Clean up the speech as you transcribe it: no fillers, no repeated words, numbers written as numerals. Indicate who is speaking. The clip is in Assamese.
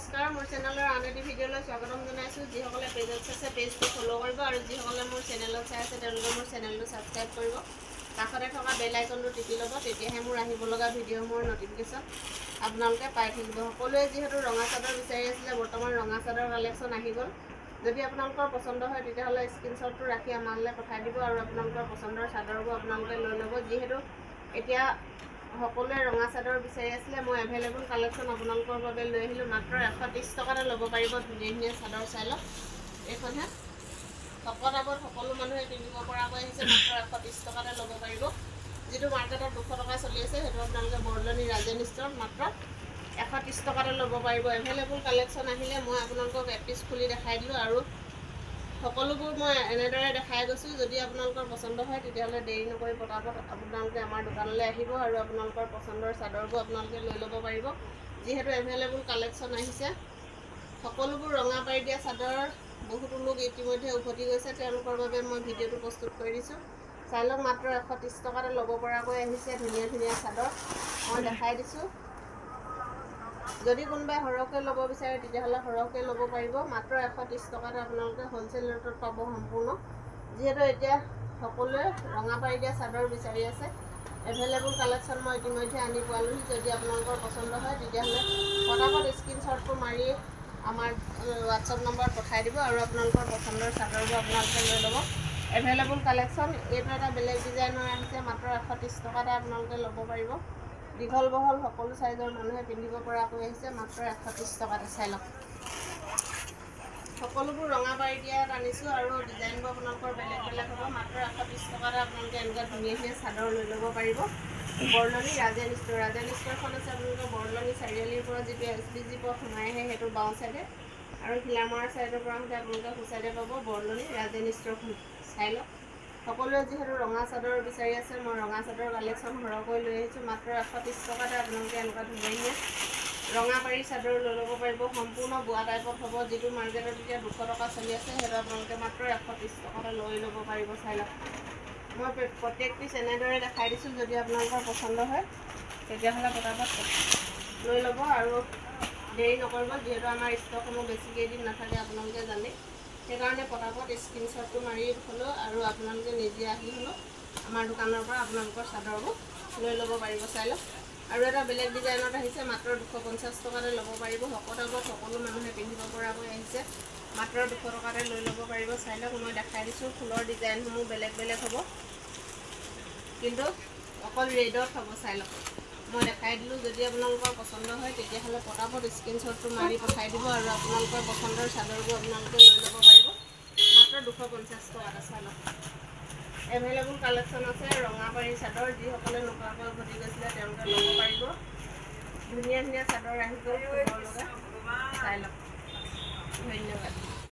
Speaker 1: নমস্কাৰ মোৰ চেনেলৰ আন এটি ভিডিঅ'লৈ স্বাগতম জনাইছোঁ। যিসকলে পেজত চাইছে পেজটো ফ'ল' কৰিব আৰু যিসকলে মোৰ চেনেলত চাই আছে তেওঁলোকে মোৰ চেনেলটো ছাবস্ক্ৰাইব কৰিব। কাষতে থকা বেল আইকনটো টিপি ল'ব, তেতিয়াহে মোৰ আহিব লগা ভিডিঅ'সমূহৰ নটিফিকেশ্যন আপোনালোকে পাই থাকিব। সকলোৱে যিহেতু ৰঙা চাদৰ বিচাৰি আছিলে, বৰ্তমান ৰঙা চাদৰ কালেকশ্যন আহি গ'ল। যদি আপোনালোকৰ পচন্দ হয় তেতিয়াহ'লে স্ক্ৰীনশ্বটটো ৰাখি আমালৈ পঠাই দিব আৰু আপোনালোকৰ পচন্দৰ চাদৰবোৰ আপোনালোকে লৈ ল'ব। যিহেতু এতিয়া সকলোৱে ৰঙা চাদৰ বিচাৰি আছিলে, মই এভেইলেবল কালেকশ্যন আপোনালোকৰ বাবে লৈ আহিলোঁ। মাত্ৰ 130 টকাতে ল'ব পাৰিব ধুনীয়া ধুনীয়া চাদৰ। চাই লওক, এইখনহে শকত আৱত সকলো মানুহে পিন্ধিব পৰাকৈ আহিছে। মাত্ৰ 130 টকাতে ল'ব পাৰিব। যিটো মাৰ্কেটত 200 টকা চলি আছে, সেইটো আপোনালোকে বৰদলনি ৰাজেন ষ্ট'ৰত মাত্ৰ 130 টকাতে ল'ব পাৰিব। এভেইলেবল কালেকশ্যন আহিলে মই আপোনালোকক এপিচ খুলি দেখাই দিলোঁ আৰু সকলোবোৰ মই এনেদৰে দেখাই গৈছোঁ। যদি আপোনালোকৰ পচন্দ হয় তেতিয়াহ'লে দেৰি নকৰি পটাপট আপোনালোকে আমাৰ দোকানলৈ আহিব আৰু আপোনালোকৰ পচন্দৰ চাদৰবোৰ আপোনালোকে লৈ ল'ব পাৰিব। যিহেতু এভেইলেবল কালেকশ্যন আহিছে, সকলোবোৰ ৰঙা পাৰি দিয়া চাদৰ বহুতো লোক ইতিমধ্যে উভতি গৈছে, তেওঁলোকৰ বাবে মই ভিডিঅ'টো প্ৰস্তুত কৰি দিছোঁ। চাই লওক, মাত্ৰ 130 টকাতে ল'ব পৰাকৈ আহিছে ধুনীয়া ধুনীয়া চাদৰ মই দেখাই দিছোঁ। যদি কোনোবাই সৰহকৈ ল'ব বিচাৰে তেতিয়াহ'লে সৰহকৈ ল'ব পাৰিব। মাত্ৰ 130 টকাতে আপোনালোকে হ'লচেল ৰেটত পাব সম্পূৰ্ণ। যিহেতু এতিয়া সকলোৱে ৰঙা পাৰি দিয়া চাদৰ বিচাৰি আছে, এভেইলেবল কালেকশ্যন মই ইতিমধ্যে আনি পোৱালোহি। যদি আপোনালোকৰ পচন্দ হয় তেতিয়াহ'লে পটাপট স্ক্ৰীনশ্বটটো মাৰি আমাৰ হোৱাটছআপ নম্বৰত পঠাই দিব আৰু আপোনালোকৰ পচন্দৰ চাদৰবোৰ আপোনালোকে লৈ ল'ব। এভেইলেবল কালেকশ্যন এইটো এটা বেলেগ ডিজাইনৰ আহিছে, মাত্ৰ 130 টকাতে আপোনালোকে ল'ব পাৰিব। দীঘল বহল সকলো চাইজৰ মানুহে পিন্ধিব পৰাকৈ আহিছে, মাত্ৰ 130 টকাতে। চাই লওক, সকলোবোৰ ৰঙা পাৰি দিয়াত আনিছোঁ আৰু ডিজাইনবোৰ আপোনালোকৰ বেলেগ বেলেগ হ'ব। মাত্ৰ 130 টকাতে আপোনালোকে এনেকুৱা ধুনীয়া ধুনীয়া চাদৰ লৈ ল'ব পাৰিব। বৰদলনি ৰাজেন ষ্ট'ৰ, ৰাজেন ষ্ট'ৰখন আছে আপোনালোকৰ বৰদলনি চাৰিআলিৰ পৰা যিটো SPG পথ সোমাই আহে সেইটো বাওঁ চাইডে, আৰু খিলামৰা চাইডৰ পৰা আহোঁতে আপোনালোকে সু চাইডে পাব বৰদলনি ৰাজেন ষ্ট'ৰখন। চাই লওক, সকলোৱে যিহেতু ৰঙা চাদৰ বিচাৰি আছে, মই ৰঙা চাদৰ কালেকশ্যন সৰহকৈ লৈ আহিছোঁ। মাত্ৰ 130 টকাতে আপোনালোকে এনেকুৱা ধুনীয়া ধুনীয়া ৰঙা পাৰি চাদৰ লৈ ল'ব পাৰিব। সম্পূৰ্ণ বোৱা টাইপত হ'ব, যিটো মাৰ্কেটত এতিয়া 200 টকা চলি আছে, সেইটো আপোনালোকে মাত্ৰ 130 টকাতে লৈ ল'ব পাৰিব। চাই লওক, মই প্ৰত্যেক পিচ এনেদৰে দেখাই দিছোঁ। যদি আপোনালোকৰ পচন্দ হয় তেতিয়াহ'লে পটাপট লৈ ল'ব আৰু দেৰি নকৰিব। যিহেতু আমাৰ ষ্টকসমূহ বেছি কেইদিন নাথাকে আপোনালোকে জানে, সেইকাৰণে পটাপট স্ক্ৰীনশ্বটটো মাৰি হ'লেও আৰু আপোনালোকে নিজে আহি হ'লেও আমাৰ দোকানৰ পৰা আপোনালোকৰ চাদৰবোৰ লৈ ল'ব পাৰিব। চাই লওক, আৰু এটা বেলেগ ডিজাইনত আহিছে, মাত্ৰ 250 টকাতে ল'ব পাৰিব। শকত আৱত সকলো মানুহে পিন্ধিব পৰাকৈ আহিছে, মাত্ৰ 200 টকাতে লৈ ল'ব পাৰিব। চাই লওক, মই দেখাই দিছোঁ ফুলৰ ডিজাইনসমূহ বেলেগ বেলেগ হ'ব, কিন্তু অকল ৰেডত হ'ব। চাই লওক, মই দেখাই দিলোঁ। যদি আপোনালোকৰ পচন্দ হয় তেতিয়াহ'লে পটাপট স্ক্ৰীনশ্বটটো মাৰি পঠাই দিব আৰু আপোনালোকৰ পচন্দৰ চাদৰবোৰ আপোনালোকে লৈ ল'ব পাৰিব। মাত্ৰ 250 টকাতে। চাই লওক, এভেইলেবল কালেকশ্যন আছে ৰঙা পাৰি চাদৰ। যিসকলে নোপোৱাকৈ উভতি গৈছিলে তেওঁলোকে ল'ব পাৰিব। ধুনীয়া ধুনীয়া চাদৰ আহি গ'ল ফুলৰ লগা। চাই লওক, ধন্যবাদ।